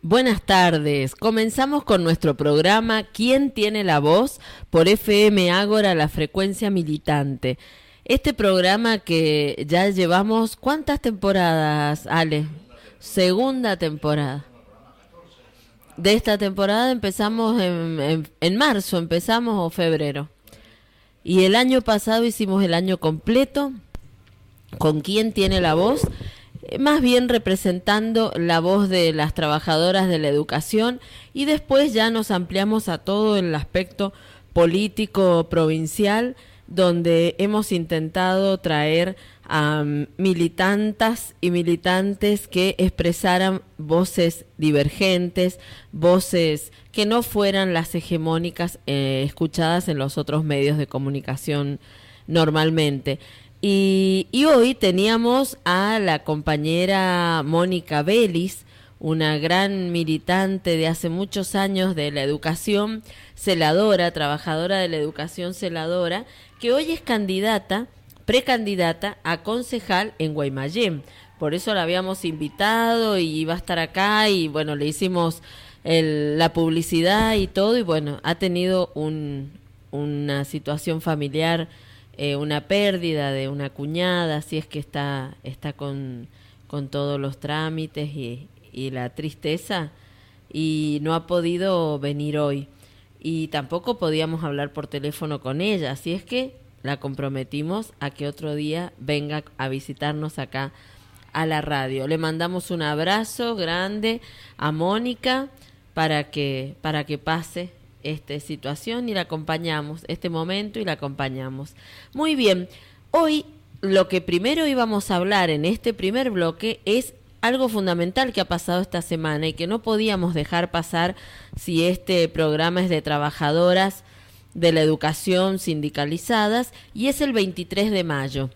Buenas tardes. Comenzamos con nuestro programa ¿Quién tiene la voz? Por FM Ágora, la frecuencia militante. Este programa que ya llevamos, ¿cuántas temporadas, Ale? Segunda temporada. De esta temporada empezamos en marzo, empezamos o febrero. Y el año pasado hicimos el año completo con ¿Quién tiene la voz? Más bien representando la voz de las trabajadoras de la educación, y después ya nos ampliamos a todo el aspecto político provincial, donde hemos intentado traer a militantas y militantes que expresaran voces divergentes, voces que no fueran las hegemónicas escuchadas en los otros medios de comunicación normalmente. Y hoy teníamos a la compañera Mónica Vélez, una gran militante de hace muchos años de la educación, celadora, trabajadora de la educación celadora, que hoy es precandidata a concejal en Guaymallén. Por eso la habíamos invitado y iba a estar acá, y bueno, le hicimos la publicidad y todo, y bueno, ha tenido una situación familiar, una pérdida de una cuñada, así es que está con todos los trámites y la tristeza, y no ha podido venir hoy. Y tampoco podíamos hablar por teléfono con ella, así es que la comprometimos a que otro día venga a visitarnos acá a la radio. Le mandamos un abrazo grande a Mónica para que pase esta situación, y la acompañamos, este momento, y la acompañamos. Muy bien, hoy lo que primero íbamos a hablar en este primer bloque es algo fundamental que ha pasado esta semana y que no podíamos dejar pasar si este programa es de trabajadoras de la educación sindicalizadas, y es el 23 de mayo.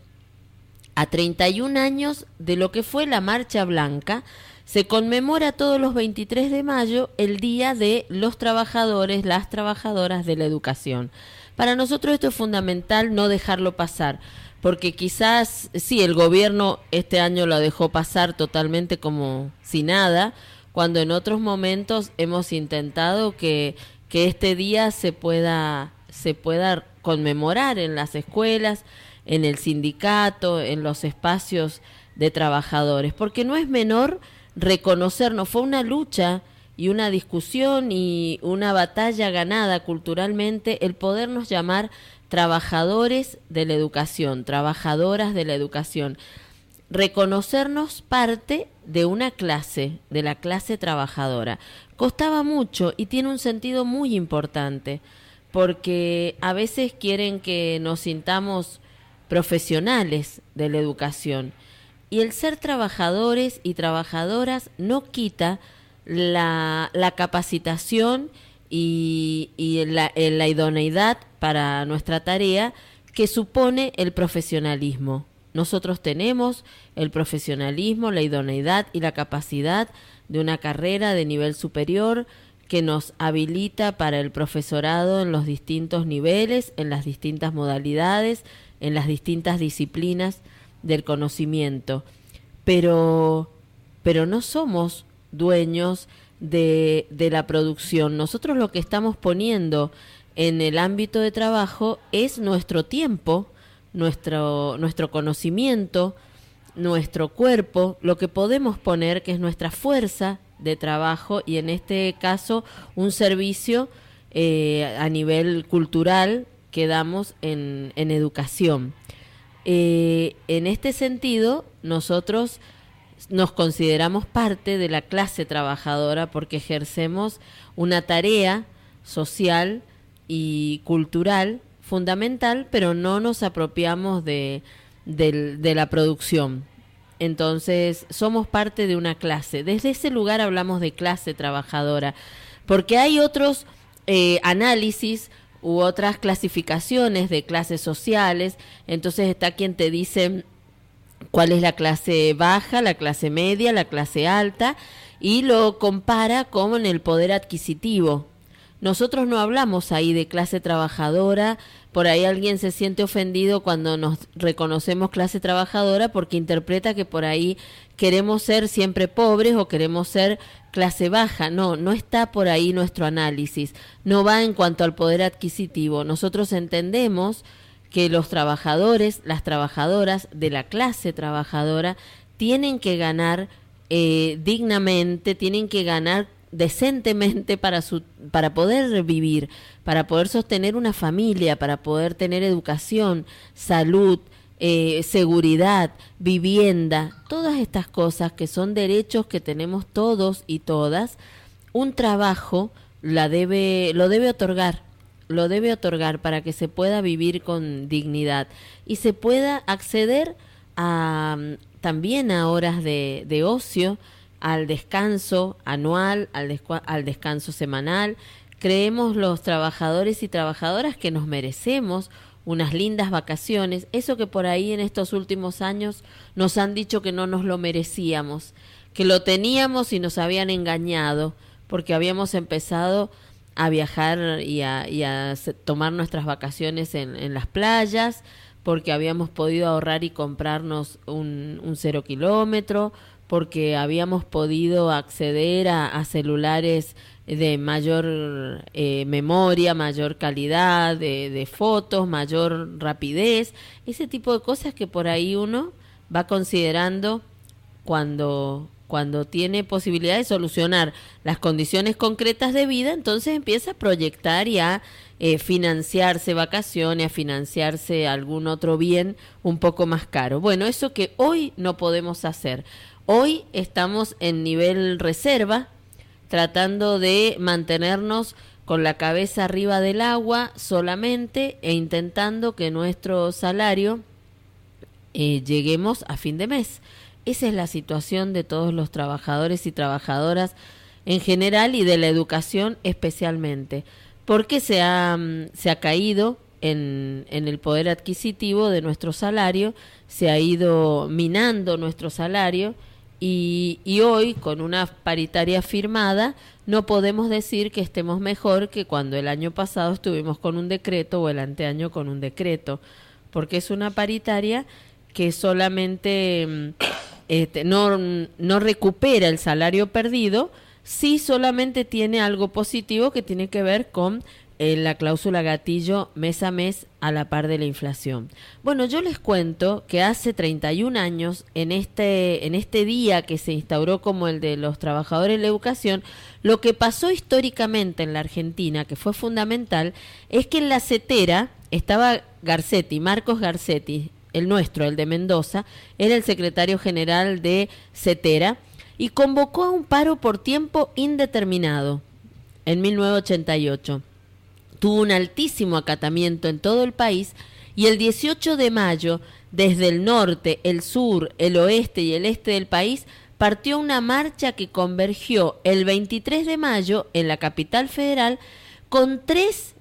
A 31 años de lo que fue la Marcha Blanca, se conmemora todos los 23 de mayo el Día de los Trabajadores, las trabajadoras de la educación. Para nosotros esto es fundamental, no dejarlo pasar, porque quizás sí, el gobierno este año lo dejó pasar totalmente como si nada, cuando en otros momentos hemos intentado que este día se pueda conmemorar en las escuelas, en el sindicato, en los espacios de trabajadores, porque no es menor reconocernos. Fue una lucha y una discusión y una batalla ganada culturalmente el podernos llamar trabajadores de la educación, trabajadoras de la educación, reconocernos parte de una clase, de la clase trabajadora. Costaba mucho y tiene un sentido muy importante, porque a veces quieren que nos sintamos profesionales de la educación, y el ser trabajadores y trabajadoras no quita la capacitación y la idoneidad para nuestra tarea que supone el profesionalismo. Nosotros tenemos el profesionalismo, la idoneidad y la capacidad de una carrera de nivel superior que nos habilita para el profesorado en los distintos niveles, en las distintas modalidades, en las distintas disciplinas del conocimiento, pero no somos dueños de la producción. Nosotros lo que estamos poniendo en el ámbito de trabajo es nuestro tiempo, nuestro conocimiento, nuestro cuerpo, lo que podemos poner, que es nuestra fuerza de trabajo, y en este caso un servicio a nivel cultural que damos en educación. En este sentido, nosotros nos consideramos parte de la clase trabajadora porque ejercemos una tarea social y cultural fundamental, pero no nos apropiamos de la producción. Entonces, somos parte de una clase. Desde ese lugar hablamos de clase trabajadora, porque hay otros análisis u otras clasificaciones de clases sociales. Entonces está quien te dice cuál es la clase baja, la clase media, la clase alta, y lo compara con el poder adquisitivo. nosotros no hablamos ahí de clase trabajadora. Por ahí alguien se siente ofendido cuando nos reconocemos clase trabajadora porque interpreta que por ahí queremos ser siempre pobres o queremos ser clase baja. No, no está por ahí nuestro análisis. No va en cuanto al poder adquisitivo. Nosotros entendemos que los trabajadores, las trabajadoras de la clase trabajadora tienen que ganar dignamente, tienen que ganar decentemente para poder vivir, para poder sostener una familia, para poder tener educación, salud, seguridad, vivienda, todas estas cosas que son derechos que tenemos todos y todas. Un trabajo lo debe otorgar para que se pueda vivir con dignidad y se pueda acceder también a horas de ocio, al descanso anual, al descanso semanal. Creemos los trabajadores y trabajadoras que nos merecemos unas lindas vacaciones, eso que por ahí en estos últimos años nos han dicho que no nos lo merecíamos, que lo teníamos y nos habían engañado, porque habíamos empezado a viajar y a tomar nuestras vacaciones en las playas, porque habíamos podido ahorrar y comprarnos un 0 kilómetro, porque habíamos podido acceder a celulares de mayor memoria, mayor calidad de fotos, mayor rapidez, ese tipo de cosas que por ahí uno va considerando cuando tiene posibilidad de solucionar las condiciones concretas de vida. Entonces empieza a proyectar y a financiarse vacaciones, a financiarse algún otro bien un poco más caro. Bueno, eso que hoy no podemos hacer. Hoy estamos en nivel reserva, tratando de mantenernos con la cabeza arriba del agua solamente e intentando que nuestro salario lleguemos a fin de mes. Esa es la situación de todos los trabajadores y trabajadoras en general y de la educación especialmente, porque se ha caído en el poder adquisitivo de nuestro salario, se ha ido minando nuestro salario. Y hoy, con una paritaria firmada, no podemos decir que estemos mejor que cuando el año pasado estuvimos con un decreto o el anteaño con un decreto, porque es una paritaria que solamente no recupera el salario perdido, sí solamente tiene algo positivo que tiene que ver con la cláusula gatillo mes a mes a la par de la inflación. Bueno, yo les cuento que hace 31 años, en este día que se instauró como el de los trabajadores de la educación, lo que pasó históricamente en la Argentina, que fue fundamental, es que en la CETERA estaba Garcetti, Marcos Garcetti, el nuestro, el de Mendoza, era el secretario general de CETERA, y convocó a un paro por tiempo indeterminado en 1988. Tuvo un altísimo acatamiento en todo el país y el 18 de mayo, desde el norte, el sur, el oeste y el este del país, partió una marcha que convergió el 23 de mayo en la capital federal con 3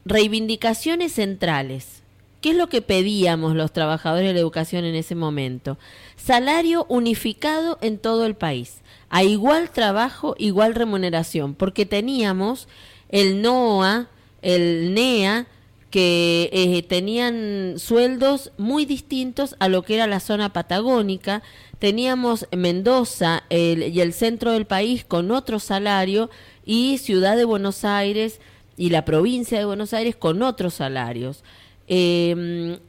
reivindicaciones centrales. ¿Qué es lo que pedíamos los trabajadores de la educación en ese momento? Salario unificado en todo el país, a igual trabajo, igual remuneración, porque teníamos el NOA, el NEA, que tenían sueldos muy distintos a lo que era la zona patagónica. Teníamos Mendoza y el centro del país con otro salario, y Ciudad de Buenos Aires y la provincia de Buenos Aires con otros salarios.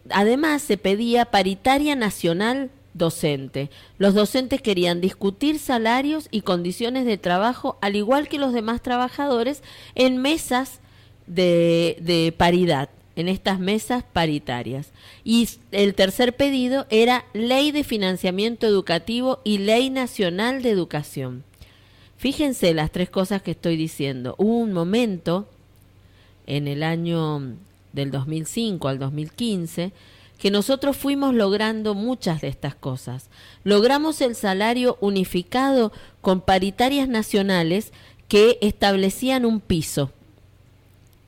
Además, se pedía paritaria nacional docente. Los docentes querían discutir salarios y condiciones de trabajo, al igual que los demás trabajadores, en mesas de paridad, en estas mesas paritarias. Y el tercer pedido era ley de financiamiento educativo y ley nacional de educación. Fíjense las 3 cosas que estoy diciendo. Hubo un momento en el año del 2005 al 2015 que nosotros fuimos logrando muchas de estas cosas. Logramos el salario unificado con paritarias nacionales que establecían un piso.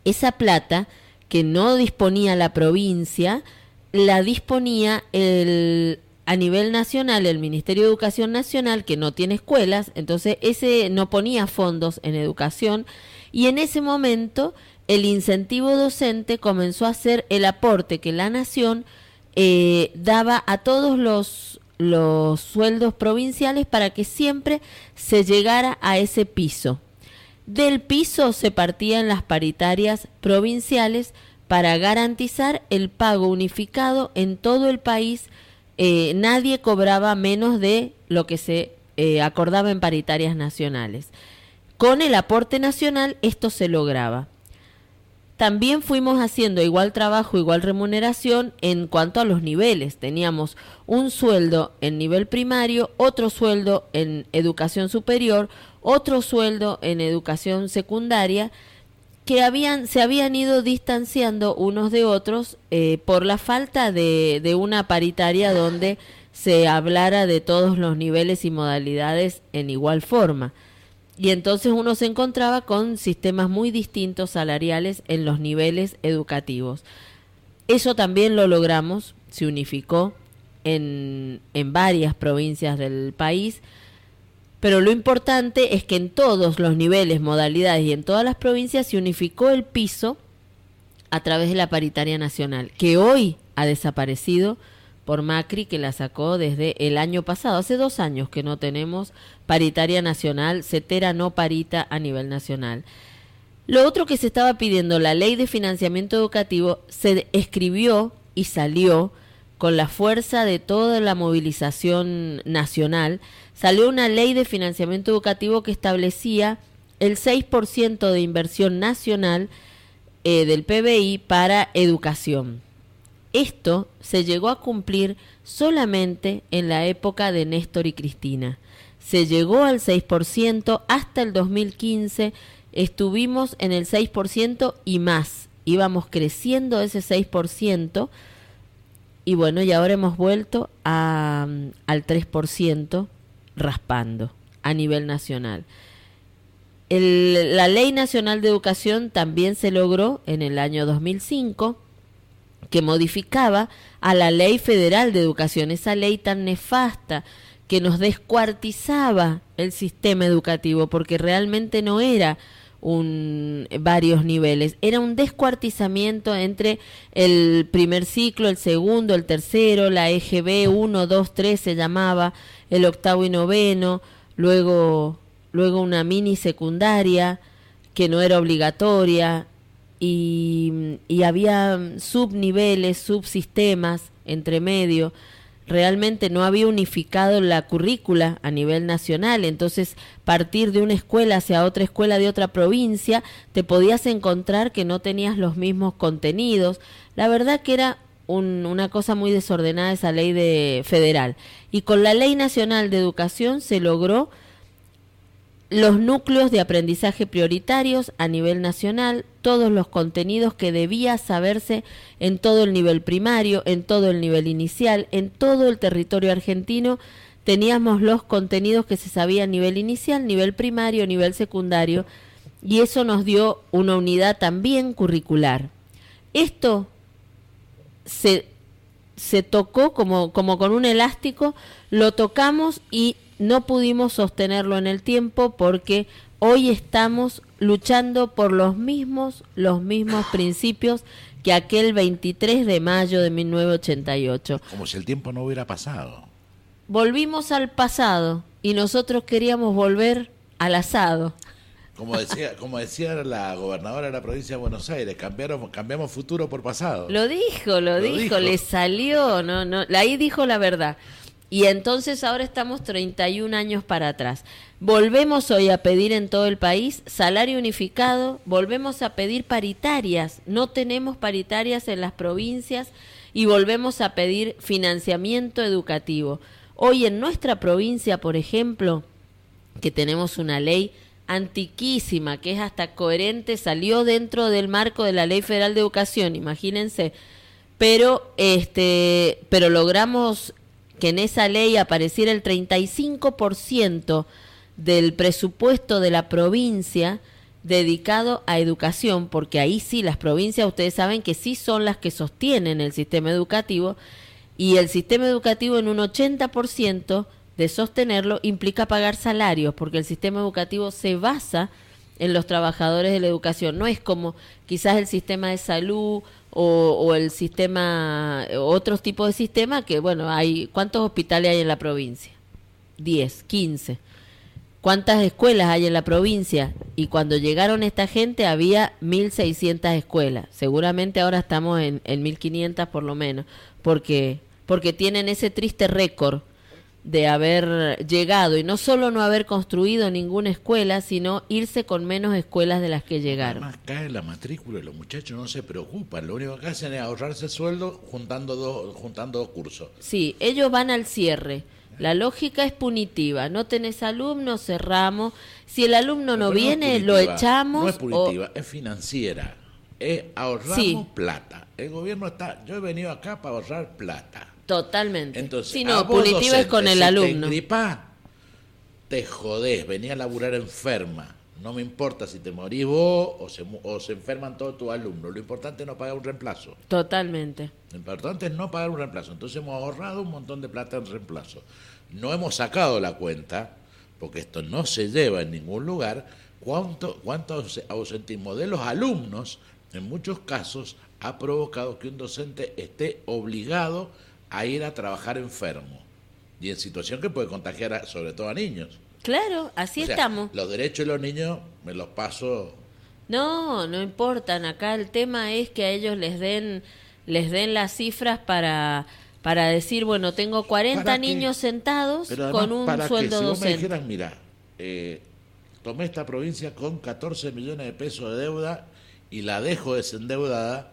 Esa plata que no disponía la provincia, la disponía el a nivel nacional, el Ministerio de Educación Nacional, que no tiene escuelas, entonces ese no ponía fondos en educación, y en ese momento el incentivo docente comenzó a ser el aporte que la nación daba a todos los sueldos provinciales para que siempre se llegara a ese piso. Del piso se partían las paritarias provinciales para garantizar el pago unificado en todo el país. Nadie cobraba menos de lo que se acordaba en paritarias nacionales. Con el aporte nacional esto se lograba. También fuimos haciendo igual trabajo, igual remuneración en cuanto a los niveles. Teníamos un sueldo en nivel primario, otro sueldo en educación superior, otro sueldo en educación secundaria, que se habían ido distanciando unos de otros por la falta de una paritaria donde se hablara de todos los niveles y modalidades en igual forma. Y entonces uno se encontraba con sistemas muy distintos salariales en los niveles educativos. Eso también lo logramos, se unificó en varias provincias del país, pero lo importante es que en todos los niveles, modalidades y en todas las provincias se unificó el piso a través de la paritaria nacional, que hoy ha desaparecido por Macri, que la sacó desde el año pasado. Hace 2 años que no tenemos paritaria nacional, Cetera no parita a nivel nacional. Lo otro que se estaba pidiendo, la ley de financiamiento educativo, se escribió y salió con la fuerza de toda la movilización nacional. Salió una ley de financiamiento educativo que establecía el 6% de inversión nacional del PBI para educación. Esto se llegó a cumplir solamente en la época de Néstor y Cristina. Se llegó al 6%, hasta el 2015 estuvimos en el 6% y más. Íbamos creciendo ese 6%. Y bueno, y ahora hemos vuelto al 3% raspando a nivel nacional. La Ley Nacional de Educación también se logró en el año 2005, que modificaba a la Ley Federal de Educación, esa ley tan nefasta que nos descuartizaba el sistema educativo, porque realmente no era varios niveles, era un descuartizamiento entre el primer ciclo, el segundo, el tercero, la EGB 1, 2, 3 se llamaba, el octavo y noveno, luego una mini secundaria que no era obligatoria, y había subniveles, subsistemas entre medio. Realmente no había unificado la currícula a nivel nacional, entonces partir de una escuela hacia otra escuela de otra provincia, te podías encontrar que no tenías los mismos contenidos. La verdad que era una cosa muy desordenada esa ley federal. Y con la Ley Nacional de Educación se logró los núcleos de aprendizaje prioritarios a nivel nacional, todos los contenidos que debía saberse en todo el nivel primario, en todo el nivel inicial, en todo el territorio argentino, teníamos los contenidos que se sabía a nivel inicial, nivel primario, nivel secundario, y eso nos dio una unidad también curricular. Esto se tocó como con un elástico, lo tocamos y no pudimos sostenerlo en el tiempo porque hoy estamos luchando por los mismos principios que aquel 23 de mayo de 1988. Como si el tiempo no hubiera pasado. Volvimos al pasado y nosotros queríamos volver al asado. Como decía la gobernadora de la provincia de Buenos Aires, cambiamos futuro por pasado. Lo dijo, le salió, ahí dijo la verdad. Y entonces ahora estamos 31 años para atrás. Volvemos hoy a pedir en todo el país salario unificado, volvemos a pedir paritarias, no tenemos paritarias en las provincias y volvemos a pedir financiamiento educativo. Hoy en nuestra provincia, por ejemplo, que tenemos una ley antiquísima, que es hasta coherente, salió dentro del marco de la Ley Federal de Educación, imagínense, pero logramos que en esa ley apareciera el 35% del presupuesto de la provincia dedicado a educación, porque ahí sí las provincias, ustedes saben que sí son las que sostienen el sistema educativo, Y el sistema educativo en un 80% de sostenerlo implica pagar salarios, porque el sistema educativo se basa en los trabajadores de la educación. No es como quizás el sistema de salud o el sistema, otros tipos de sistemas que, bueno, ¿cuántos hospitales hay en la provincia? 10, 15. ¿Cuántas escuelas hay en la provincia? Y cuando llegaron esta gente había 1.600 escuelas. Seguramente ahora estamos en 1.500 por lo menos, porque tienen ese triste récord de haber llegado y no solo no haber construido ninguna escuela, sino irse con menos escuelas de las que llegaron. Además cae la matrícula y los muchachos no se preocupan, lo único que hacen es ahorrarse el sueldo juntando dos cursos. Sí, ellos van al cierre. La lógica es punitiva, no tenés alumnos, cerramos. Si el alumno no viene, lo echamos. No es punitiva, es financiera. Ahorramos plata. El gobierno yo he venido acá para ahorrar plata. Totalmente. Entonces, si no, punitiva es con el alumno. Te engripás, te jodés, venís a laburar enferma. No me importa si te morís vos o se enferman todos tus alumnos. Lo importante es no pagar un reemplazo. Totalmente. Lo importante es no pagar un reemplazo. Entonces hemos ahorrado un montón de plata en reemplazo. No hemos sacado la cuenta, porque esto no se lleva en ningún lugar, cuánto ausentismo de los alumnos, en muchos casos, ha provocado que un docente esté obligado a ir a trabajar enfermo. Y en situación que puede contagiar sobre todo a niños. Claro, así estamos. Los derechos de los niños me los paso. No importan. Acá el tema es que a ellos les den las cifras para decir, bueno, tengo 40 niños sentados con un sueldo docente. Si vos me dijeras, mira, tomé esta provincia con 14 millones de pesos de deuda y la dejo desendeudada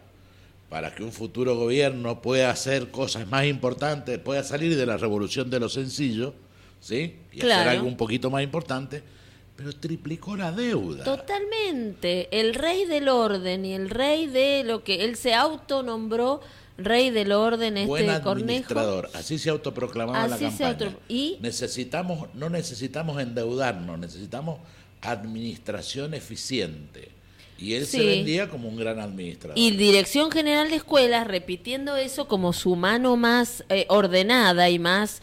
para que un futuro gobierno pueda hacer cosas más importantes, pueda salir de la revolución de lo sencillo, ¿sí? Y hacer algo un poquito más importante, pero triplicó la deuda. Totalmente. El rey del orden y el rey de lo que él se autonombró rey del orden, buen administrador, Cornejo. Así se autoproclamaba la campaña. Y no necesitamos endeudarnos, necesitamos administración eficiente. Y él se vendía como un gran administrador. Y Dirección General de Escuelas, repitiendo eso como su mano más ordenada y más,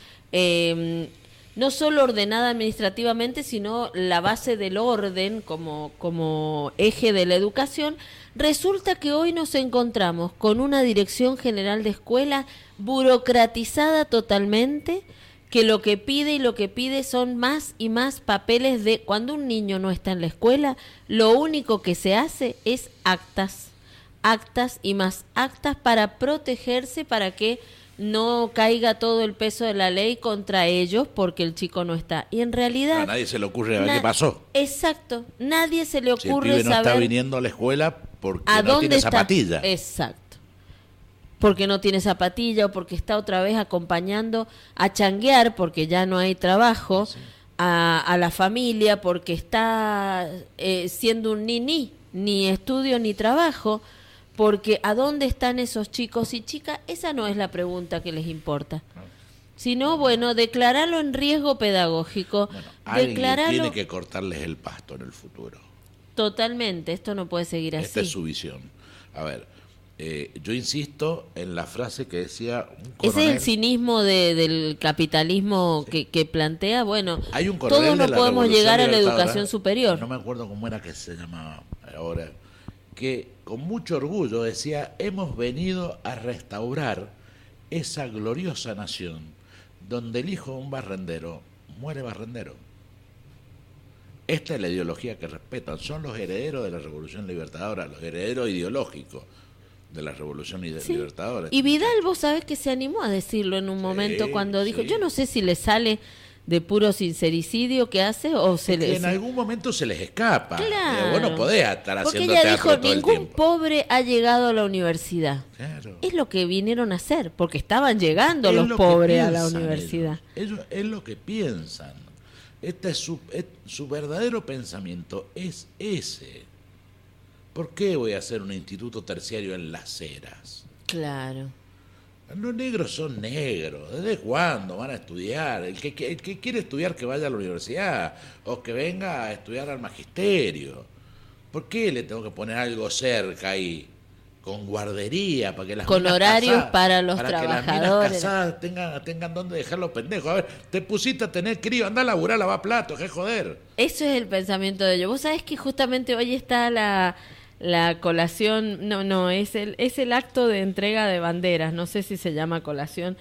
no solo ordenada administrativamente, sino la base del orden como eje de la educación. Resulta que hoy nos encontramos con una Dirección General de Escuelas burocratizada totalmente, que lo que pide son más y más papeles de... Cuando un niño no está en la escuela, lo único que se hace es actas y más actas para protegerse, para que no caiga todo el peso de la ley contra ellos porque el chico no está. Y en realidad... A nadie se le ocurre ver qué pasó. Exacto, nadie se le ocurre si el pibe no saber... está viniendo a la escuela porque no tiene zapatilla. Exacto. Porque no tiene zapatilla o porque está otra vez acompañando a changuear porque ya no hay trabajo, a la familia porque está siendo un ni estudio ni trabajo, porque ¿a dónde están esos chicos y chicas? Esa no es la pregunta que les importa. Sino, bueno, declararlo en riesgo pedagógico. Bueno, alguien tiene que cortarles el pasto en el futuro. Totalmente, esto no puede seguir así. Esta es su visión. A ver, yo insisto en la frase que decía un coronel. Ese es el cinismo del capitalismo que plantea, bueno, hay un todos no podemos llegar a la educación superior. No me acuerdo cómo era que se llamaba ahora, que con mucho orgullo decía, hemos venido a restaurar esa gloriosa nación donde el hijo de un barrendero muere barrendero. Esta es la ideología que respetan, son los herederos de la Revolución Libertadora, los herederos ideológicos de la Revolución Libertadora. Y Vidal, vos sabés que se animó a decirlo en un momento cuando dijo, yo no sé si le sale de puro sincericidio que hace o se le... En algún momento se les escapa. Claro. Vos no podés estar haciendo porque ella teatro dijo, todo el ningún tiempo. pobre ha llegado a la universidad. Claro. Es lo que vinieron a hacer, porque estaban llegando los pobres a la universidad. Ellos es lo que piensan. Este es su verdadero pensamiento es ese. ¿Por qué voy a hacer un instituto terciario en Las Heras? Claro. Los negros son negros. ¿Desde cuándo van a estudiar? El que quiere estudiar que vaya a la universidad o que venga a estudiar al magisterio. ¿Por qué le tengo que poner algo cerca ahí? con guardería, para que las con minas horarios casadas, para los para trabajadores. que las minas casadas tengan donde dejar los pendejos. A ver, te pusiste a tener crío, anda a laburar, lavar platos, qué joder. Eso es el pensamiento de ellos. Vos sabés que justamente hoy está la colación, es el acto de entrega de banderas, no sé si se llama colación,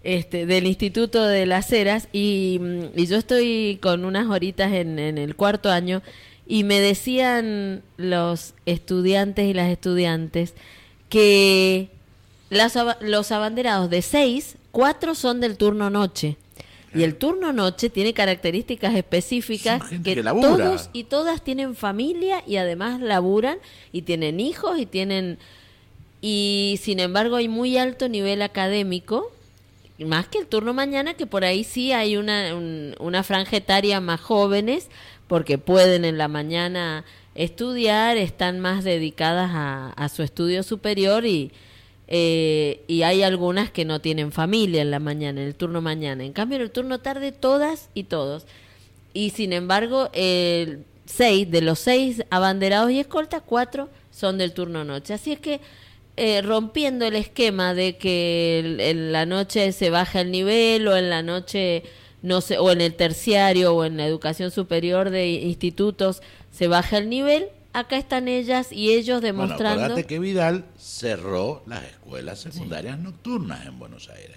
del Instituto de las Heras, y yo estoy con unas horitas en el cuarto año, y me decían los estudiantes y las estudiantes que los abanderados de 6, 4 son del turno noche. Y el turno noche tiene características específicas que todos y todas tienen familia y además laburan y tienen hijos y sin embargo hay muy alto nivel académico, más que el turno mañana, que por ahí sí hay una franja etaria más jóvenes porque pueden en la mañana estudiar, están más dedicadas a su estudio superior y hay algunas que no tienen familia en la mañana, en el turno mañana. En cambio, en el turno tarde, todas y todos. Y sin embargo, de los 6 abanderados y escoltas, 4 son del turno noche. Así es que, rompiendo el esquema de que en la noche se baja el nivel o en la noche, o en el terciario o en la educación superior de institutos se baja el nivel, acá están ellas y ellos demostrando... Bueno, acordate que Vidal cerró las escuelas secundarias nocturnas en Buenos Aires.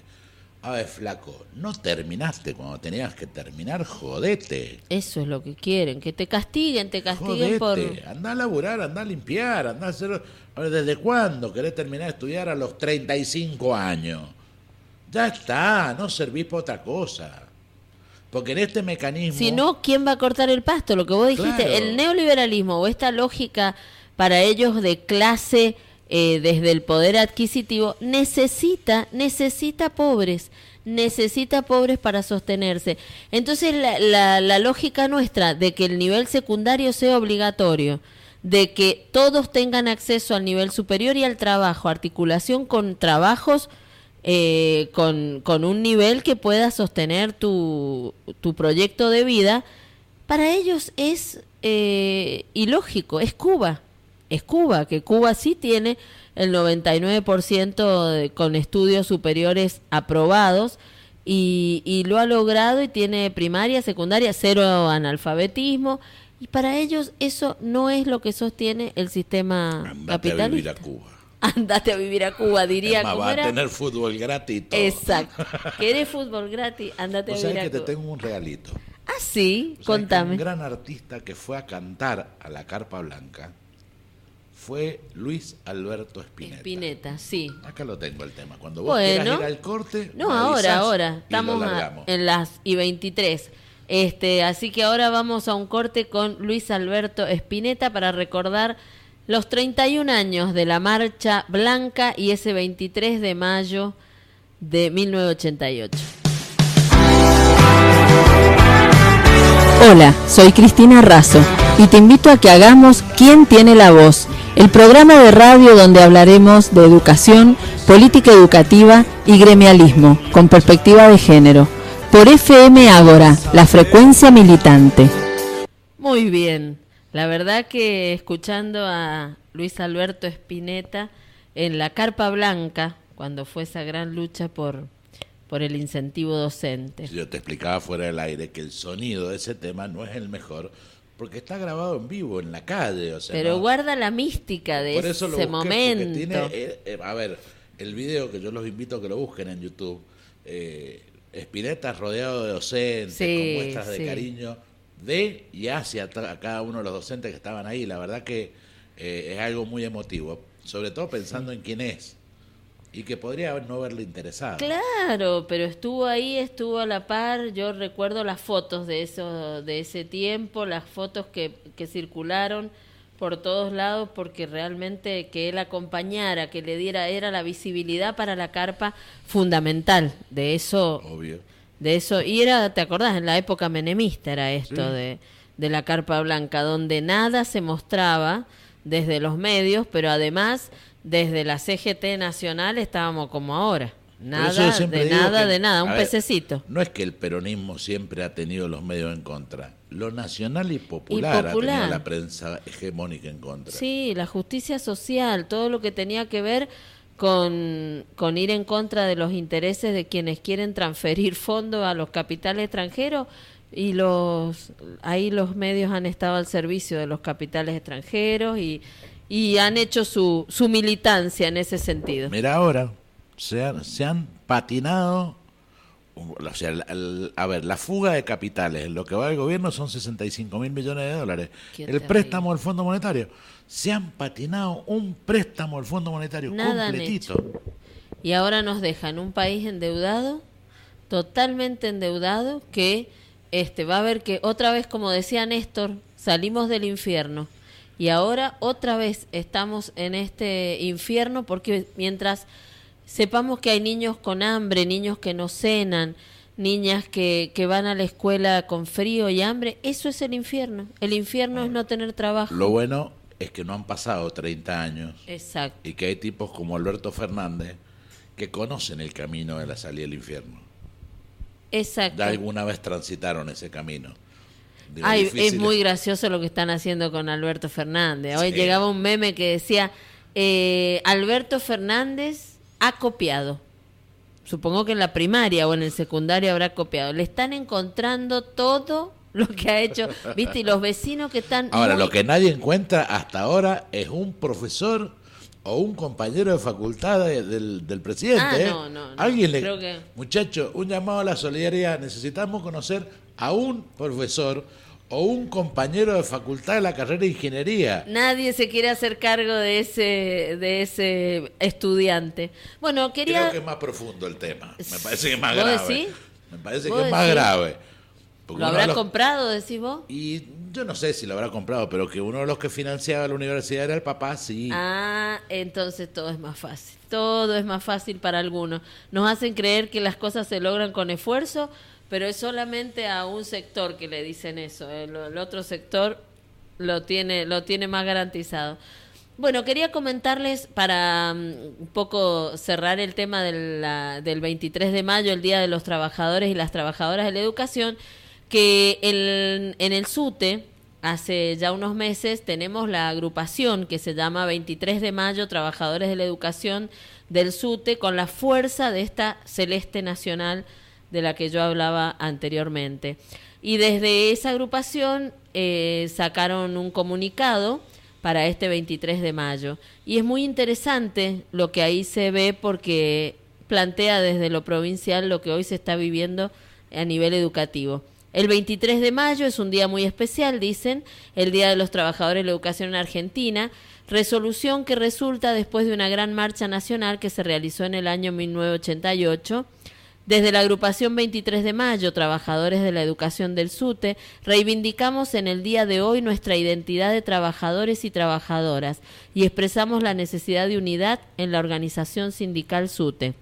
A ver, flaco, no terminaste cuando tenías que terminar, jodete. Eso es lo que quieren, que te castiguen Jodete. por... Andá a laburar, andá a limpiar, andá a hacer... A ver, ¿desde cuándo querés terminar de estudiar a los 35 años? Ya está, no servís para otra cosa. Porque en este mecanismo... Si no, ¿quién va a cortar el pasto? Lo que vos dijiste, Claro. El neoliberalismo o esta lógica para ellos de clase desde el poder adquisitivo necesita pobres para sostenerse. Entonces la lógica nuestra de que el nivel secundario sea obligatorio, de que todos tengan acceso al nivel superior y al trabajo, articulación con trabajos con un nivel que pueda sostener tu proyecto de vida, para ellos es ilógico. Es Cuba, que Cuba sí tiene el 99% con estudios superiores aprobados y lo ha logrado y tiene primaria, secundaria, 0 analfabetismo, y para ellos eso no es lo que sostiene el sistema capitalista. A vivir a Cuba. Andate a vivir a Cuba, diría. Es más, va a tener fútbol gratis y todo. Exacto. ¿Querés fútbol gratis? Andate a vivir a Cuba. ¿Sabes que te tengo un regalito? Ah, sí, contame. Un gran artista que fue a cantar a la Carpa Blanca fue Luis Alberto Spinetta. Spinetta, sí. Acá lo tengo el tema. Cuando vos quieras ir al corte, no, me avisás ahora. Estamos en las y 23. Así que ahora vamos a un corte con Luis Alberto Spinetta para recordar los 31 años de la Marcha Blanca y ese 23 de mayo de 1988. Hola, soy Cristina Razo y te invito a que hagamos ¿Quién tiene la voz? El programa de radio donde hablaremos de educación, política educativa y gremialismo con perspectiva de género. Por FM Ágora, la frecuencia militante. Muy bien. La verdad que escuchando a Luis Alberto Spinetta en la Carpa Blanca, cuando fue esa gran lucha por el incentivo docente. Yo te explicaba fuera del aire que el sonido de ese tema no es el mejor, porque está grabado en vivo, en la calle. O sea, pero no, guarda la mística de por eso ese momento. Tiene, a ver, el video que yo los invito a que lo busquen en YouTube, Spinetta rodeado de docentes, con muestras de cariño de y hacia cada uno de los docentes que estaban ahí. La verdad que es algo muy emotivo, sobre todo pensando en quién es y que podría no haberle interesado. Claro, pero estuvo ahí, estuvo a la par. Yo recuerdo las fotos de ese tiempo, las fotos que circularon por todos lados, porque realmente que él acompañara, que le diera, era la visibilidad para la carpa fundamental. De eso, obvio. De eso, y era, ¿te acordás? En la época menemista era esto, sí, de la Carpa Blanca, donde nada se mostraba desde los medios, pero además desde la CGT nacional estábamos como ahora. Nada, de nada, un pececito. No es que el peronismo siempre ha tenido los medios en contra. lo nacional y popular, Y ha popular. tenido la prensa hegemónica en contra. Sí, la justicia social, todo lo que tenía que ver con ir en contra de los intereses de quienes quieren transferir fondos a los capitales extranjeros, y ahí los medios han estado al servicio de los capitales extranjeros y han hecho su militancia en ese sentido. Mira ahora, se han patinado, o sea, a ver, la fuga de capitales, lo que va del gobierno son 65.000 millones de dólares. Qué El terrible. préstamo del Fondo Monetario, se han patinado un préstamo del Fondo Monetario Nada han completito. hecho. Y ahora nos dejan un país endeudado, totalmente endeudado, que va a haber que otra vez, como decía Néstor, salimos del infierno. Y ahora otra vez estamos en este infierno, porque mientras sepamos que hay niños con hambre, niños que no cenan, niñas que van a la escuela con frío y hambre, eso es el infierno. El infierno es no tener trabajo. Lo bueno es que no han pasado 30 años Exacto. y que hay tipos como Alberto Fernández que conocen el camino de la salida del infierno. Exacto. Ya alguna vez transitaron ese camino. Digo, Ay, difícil es muy gracioso lo que están haciendo con Alberto Fernández. Hoy Sí. llegaba un meme que decía, Alberto Fernández ha copiado. Supongo que en la primaria o en el secundario habrá copiado. Le están encontrando todo lo que ha hecho, ¿viste? Y los vecinos que están... Ahora, muy- lo que nadie encuentra hasta ahora es un profesor o un compañero de facultad del presidente. Ah, ¿eh? no, no, no. Alguien le... Creo que- Muchacho, un llamado a la solidaridad. Necesitamos conocer a un profesor o un compañero de facultad de la carrera de ingeniería. Nadie se quiere hacer cargo de ese estudiante. Bueno, quería... Creo que es más profundo el tema. Me parece que es más ¿Vos grave. decís? Me parece ¿Vos que es más decís? grave. Porque ¿Lo uno de habrá los- comprado, decís vos? Y yo no sé si lo habrá comprado, pero que uno de los que financiaba la universidad era el papá, sí. Ah, entonces todo es más fácil. Todo es más fácil para algunos. Nos hacen creer que las cosas se logran con esfuerzo, pero es solamente a un sector que le dicen eso. El otro sector lo tiene más garantizado. Bueno, quería comentarles para un poco cerrar el tema del 23 de mayo, el Día de los Trabajadores y las Trabajadoras de la Educación, que en el SUTE, hace ya unos meses, tenemos la agrupación que se llama 23 de mayo, Trabajadores de la Educación del SUTE, con la fuerza de esta celeste nacional de la que yo hablaba anteriormente. Y desde esa agrupación sacaron un comunicado para este 23 de mayo. Y es muy interesante lo que ahí se ve, porque plantea desde lo provincial lo que hoy se está viviendo a nivel educativo. El 23 de mayo es un día muy especial, dicen, el Día de los Trabajadores de la Educación en Argentina, resolución que resulta después de una gran marcha nacional que se realizó en el año 1988. Desde la agrupación 23 de mayo, Trabajadores de la Educación del SUTE, reivindicamos en el día de hoy nuestra identidad de trabajadores y trabajadoras y expresamos la necesidad de unidad en la organización sindical SUTE.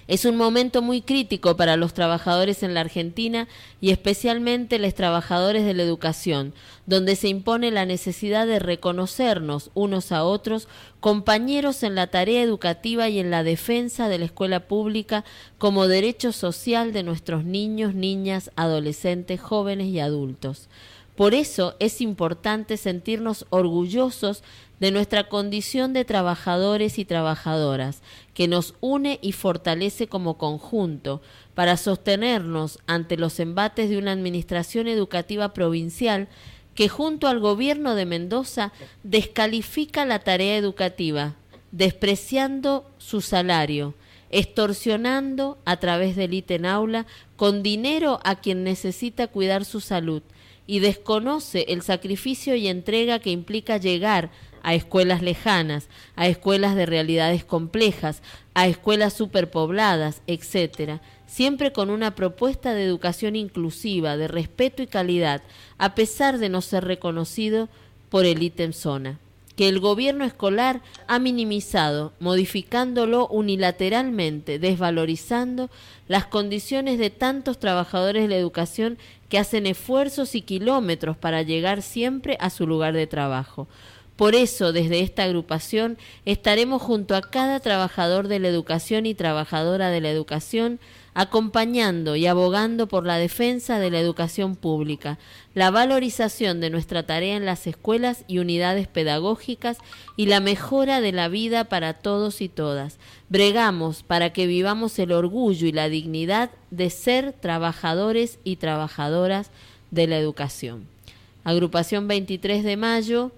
Es un momento muy crítico para los trabajadores en la Argentina y especialmente los trabajadores de la educación, donde se impone la necesidad de reconocernos unos a otros, compañeros en la tarea educativa y en la defensa de la escuela pública como derecho social de nuestros niños, niñas, adolescentes, jóvenes y adultos. Por eso es importante sentirnos orgullosos de nuestra condición de trabajadores y trabajadoras, que nos une y fortalece como conjunto para sostenernos ante los embates de una administración educativa provincial que junto al gobierno de Mendoza descalifica la tarea educativa, despreciando su salario, extorsionando a través del ítem aula con dinero a quien necesita cuidar su salud y desconoce el sacrificio y entrega que implica llegar a escuelas lejanas, a escuelas de realidades complejas, a escuelas superpobladas, etcétera, siempre con una propuesta de educación inclusiva, de respeto y calidad, a pesar de no ser reconocido por el ítem zona, que el gobierno escolar ha minimizado, modificándolo unilateralmente, desvalorizando las condiciones de tantos trabajadores de la educación que hacen esfuerzos y kilómetros para llegar siempre a su lugar de trabajo. Por eso, desde esta agrupación, estaremos junto a cada trabajador de la educación y trabajadora de la educación, acompañando y abogando por la defensa de la educación pública, la valorización de nuestra tarea en las escuelas y unidades pedagógicas y la mejora de la vida para todos y todas. Bregamos para que vivamos el orgullo y la dignidad de ser trabajadores y trabajadoras de la educación. Agrupación 23 de mayo,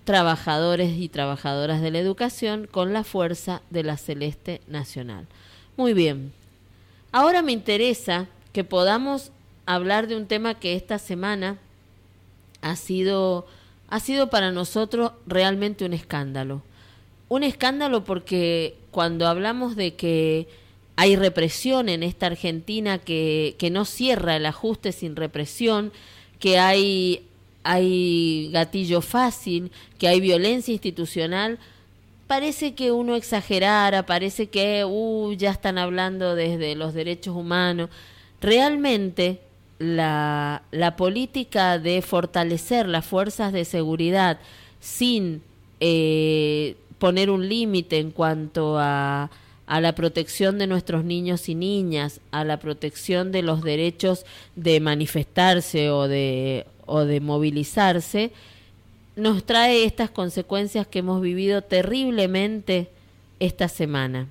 trabajadores y trabajadoras de la educación con la fuerza de la Celeste Nacional. Muy bien. Ahora me interesa que podamos hablar de un tema que esta semana ha sido para nosotros realmente un escándalo. Un escándalo porque cuando hablamos de que hay represión en esta Argentina, que no cierra el ajuste sin represión, que hay gatillo fácil, que hay violencia institucional, parece que uno exagerara, parece que ya están hablando desde los derechos humanos. Realmente la política de fortalecer las fuerzas de seguridad sin poner un límite en cuanto a la protección de nuestros niños y niñas, a la protección de los derechos de manifestarse o de movilizarse, nos trae estas consecuencias que hemos vivido terriblemente esta semana.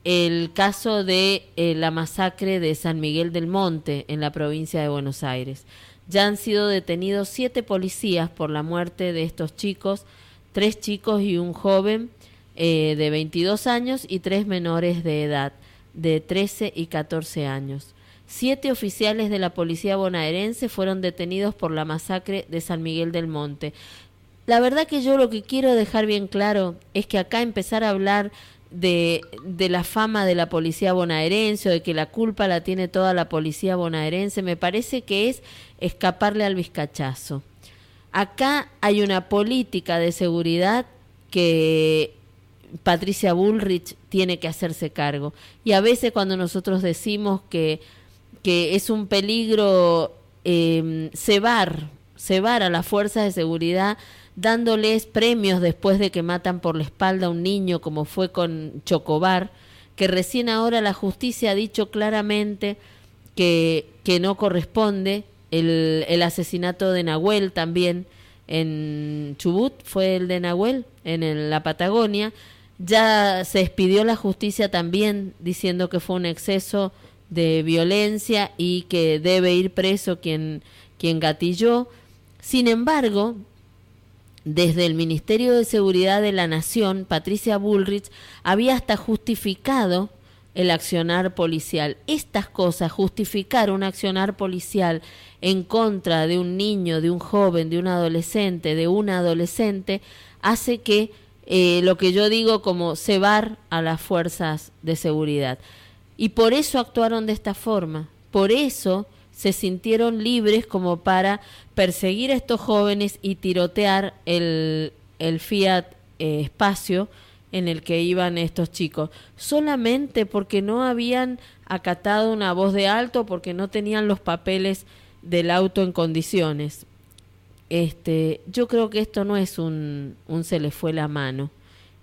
El caso de la masacre de San Miguel del Monte en la provincia de Buenos Aires. Ya han sido detenidos 7 policías por la muerte de estos chicos, 3 chicos y un joven de 22 años y 3 menores de edad de 13 y 14 años. 7 oficiales de la policía bonaerense fueron detenidos por la masacre de San Miguel del Monte. La verdad que yo lo que quiero dejar bien claro es que acá empezar a hablar de la fama de la policía bonaerense o de que la culpa la tiene toda la policía bonaerense, me parece que es escaparle al vizcachazo. Acá hay una política de seguridad que Patricia Bullrich tiene que hacerse cargo. Y a veces cuando nosotros decimos que es un peligro cebar a las fuerzas de seguridad, dándoles premios después de que matan por la espalda a un niño, como fue con Chocobar, que recién ahora la justicia ha dicho claramente que no corresponde. El asesinato de Nahuel también en Chubut, fue el de Nahuel, en la Patagonia. Ya se expidió la justicia también diciendo que fue un exceso de violencia y que debe ir preso quien gatilló. Sin embargo, desde el Ministerio de Seguridad de la Nación, Patricia Bullrich había hasta justificado el accionar policial. Estas cosas, justificar un accionar policial en contra de un niño, de un joven, de un adolescente, hace que lo que yo digo como cebar a las fuerzas de seguridad. Y por eso actuaron de esta forma, por eso se sintieron libres como para perseguir a estos jóvenes y tirotear el Fiat Espacio en el que iban estos chicos, solamente porque no habían acatado una voz de alto, porque no tenían los papeles del auto en condiciones. Yo creo que esto no es un se le fue la mano,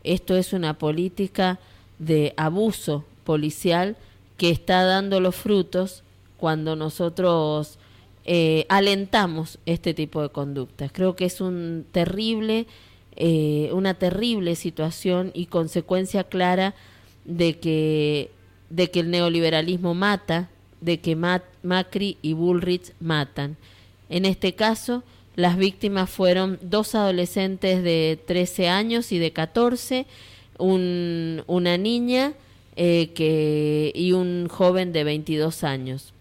esto es una política de abuso policial que está dando los frutos cuando nosotros alentamos este tipo de conductas. Creo que es una terrible situación y consecuencia clara de que el neoliberalismo mata, de que Macri y Bullrich matan. En este caso, las víctimas fueron 2 adolescentes de 13 años y de 14, una niña y un joven de 22 años.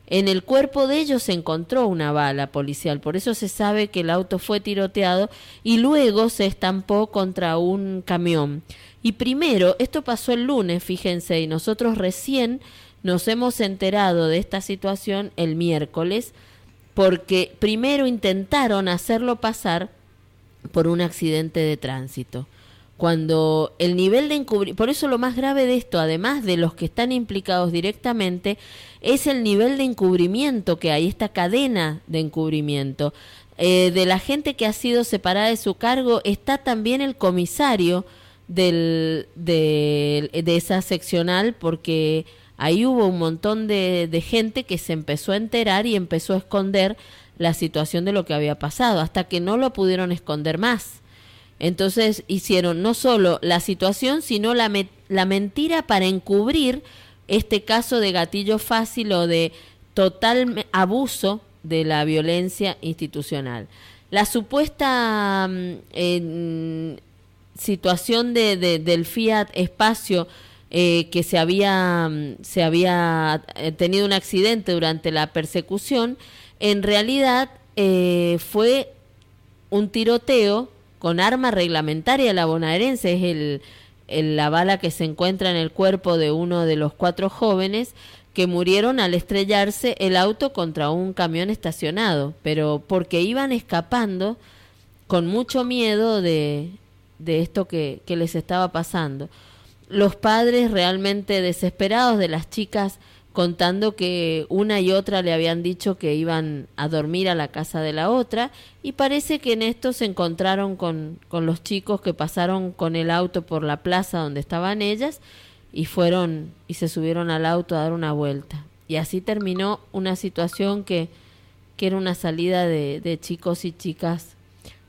En el cuerpo de ellos se encontró una bala policial, por eso se sabe que el auto fue tiroteado y luego se estampó contra un camión. Y primero, esto pasó el lunes, fíjense, y nosotros recién nos hemos enterado de esta situación el miércoles, porque primero intentaron hacerlo pasar por un accidente de tránsito. Cuando el nivel de encubrimiento, por eso lo más grave de esto, además de los que están implicados directamente, es el nivel de encubrimiento que hay, esta cadena de encubrimiento. De la gente que ha sido separada de su cargo está también el comisario de esa seccional, porque ahí hubo un montón de gente que se empezó a enterar y empezó a esconder la situación de lo que había pasado, hasta que no lo pudieron esconder más. Entonces hicieron no solo la situación, sino la mentira para encubrir este caso de gatillo fácil o de total abuso de la violencia institucional. La supuesta situación del Fiat Espacio, que se había tenido un accidente durante la persecución, en realidad fue un tiroteo con arma reglamentaria de la bonaerense. Es la bala que se encuentra en el cuerpo de uno de los 4 jóvenes que murieron al estrellarse el auto contra un camión estacionado, pero porque iban escapando con mucho miedo de esto que les estaba pasando. Los padres realmente desesperados de las chicas, contando que una y otra le habían dicho que iban a dormir a la casa de la otra, y parece que en esto se encontraron con los chicos que pasaron con el auto por la plaza donde estaban ellas, y fueron y se subieron al auto a dar una vuelta. Y así terminó una situación que era una salida de chicos y chicas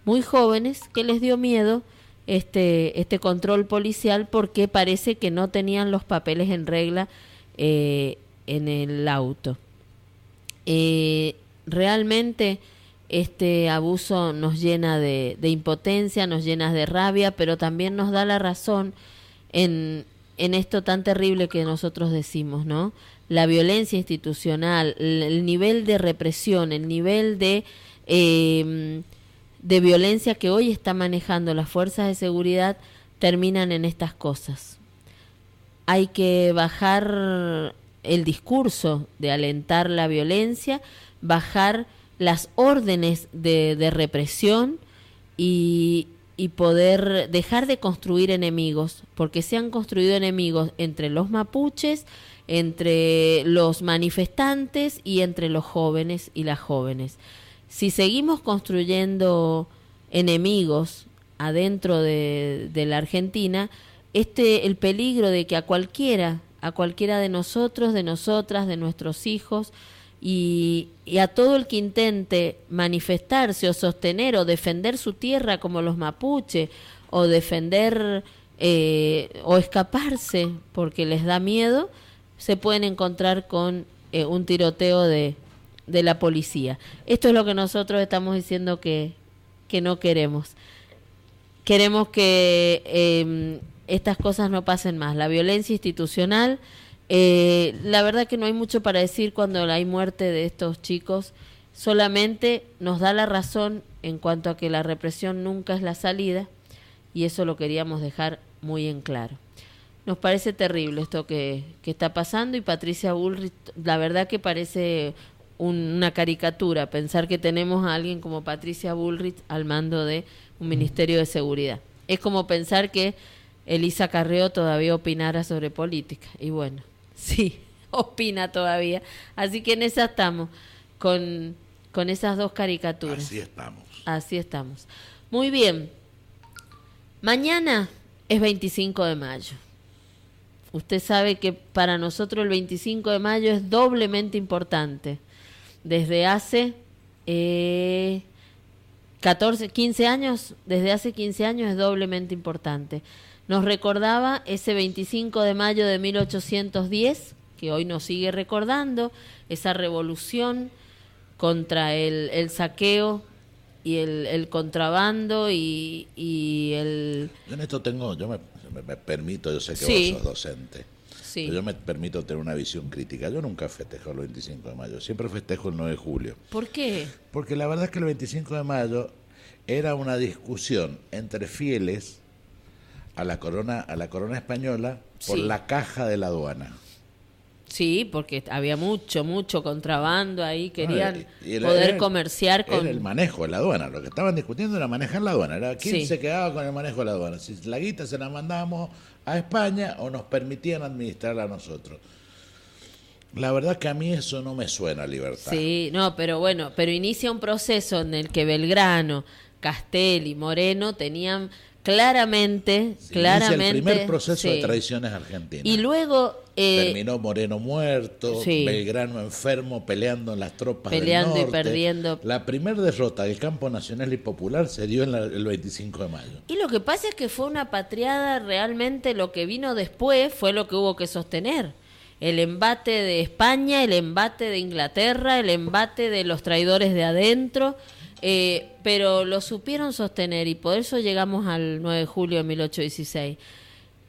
muy jóvenes, que les dio miedo este control policial, porque parece que no tenían los papeles en regla en el auto. Realmente este abuso nos llena de impotencia, nos llena de rabia, pero también nos da la razón en esto tan terrible que nosotros decimos, ¿no? La violencia institucional, el nivel de represión, el nivel de violencia que hoy está manejando las fuerzas de seguridad, terminan en estas cosas. Hay que bajar el discurso de alentar la violencia, bajar las órdenes de represión y poder dejar de construir enemigos, porque se han construido enemigos entre los mapuches, entre los manifestantes y entre los jóvenes y las jóvenes. Si seguimos construyendo enemigos adentro de la Argentina, el peligro de que a cualquiera de nosotros, de nosotras, de nuestros hijos y a todo el que intente manifestarse o sostener o defender su tierra como los mapuche, o defender o escaparse porque les da miedo, se pueden encontrar con un tiroteo de la policía. Esto es lo que nosotros estamos diciendo que no queremos. Queremos que estas cosas no pasen más. La violencia institucional, la verdad que no hay mucho para decir cuando hay muerte de estos chicos, solamente nos da la razón en cuanto a que la represión nunca es la salida, y eso lo queríamos dejar muy en claro. Nos parece terrible esto que está pasando, y Patricia Bullrich, la verdad que parece una caricatura pensar que tenemos a alguien como Patricia Bullrich al mando de un Ministerio de Seguridad. Es como pensar que Elisa Carrió todavía opinara sobre política. Y bueno, sí, opina todavía. Así que en esa estamos, con esas dos caricaturas. Así estamos. Muy bien. Mañana es 25 de mayo. Usted sabe que para nosotros el 25 de mayo es doblemente importante. Desde hace 15 años, desde hace 15 años es doblemente importante. Nos recordaba ese 25 de mayo de 1810, que hoy nos sigue recordando, esa revolución contra el saqueo y el contrabando y el... Yo en esto yo me permito, yo sé que sí, vos sos docente, sí, pero yo me permito tener una visión crítica. Yo nunca festejo el 25 de mayo, siempre festejo el 9 de julio. ¿Por qué? Porque la verdad es que el 25 de mayo era una discusión entre fieles a la corona española por sí, la caja de la aduana. Sí, porque había mucho contrabando ahí, querían poder comerciar con... Era el manejo de la aduana, lo que estaban discutiendo era manejar la aduana, era quién sí, se quedaba con el manejo de la aduana, si la guita se la mandábamos a España o nos permitían administrarla a nosotros. La verdad que a mí eso no me suena a libertad. Sí, no, pero bueno, pero inicia un proceso en el que Belgrano, Castelli, Moreno tenían claramente, Inicia el primer proceso de traiciones argentinas. Y luego terminó Moreno muerto, Belgrano enfermo, peleando en las tropas del norte. Peleando y perdiendo. La primera derrota del campo nacional y popular se dio el 25 de mayo. Y lo que pasa es que fue una patriada, realmente lo que vino después fue lo que hubo que sostener. El embate de España, el embate de Inglaterra, el embate de los traidores de adentro, pero lo supieron sostener y por eso llegamos al 9 de julio de 1816.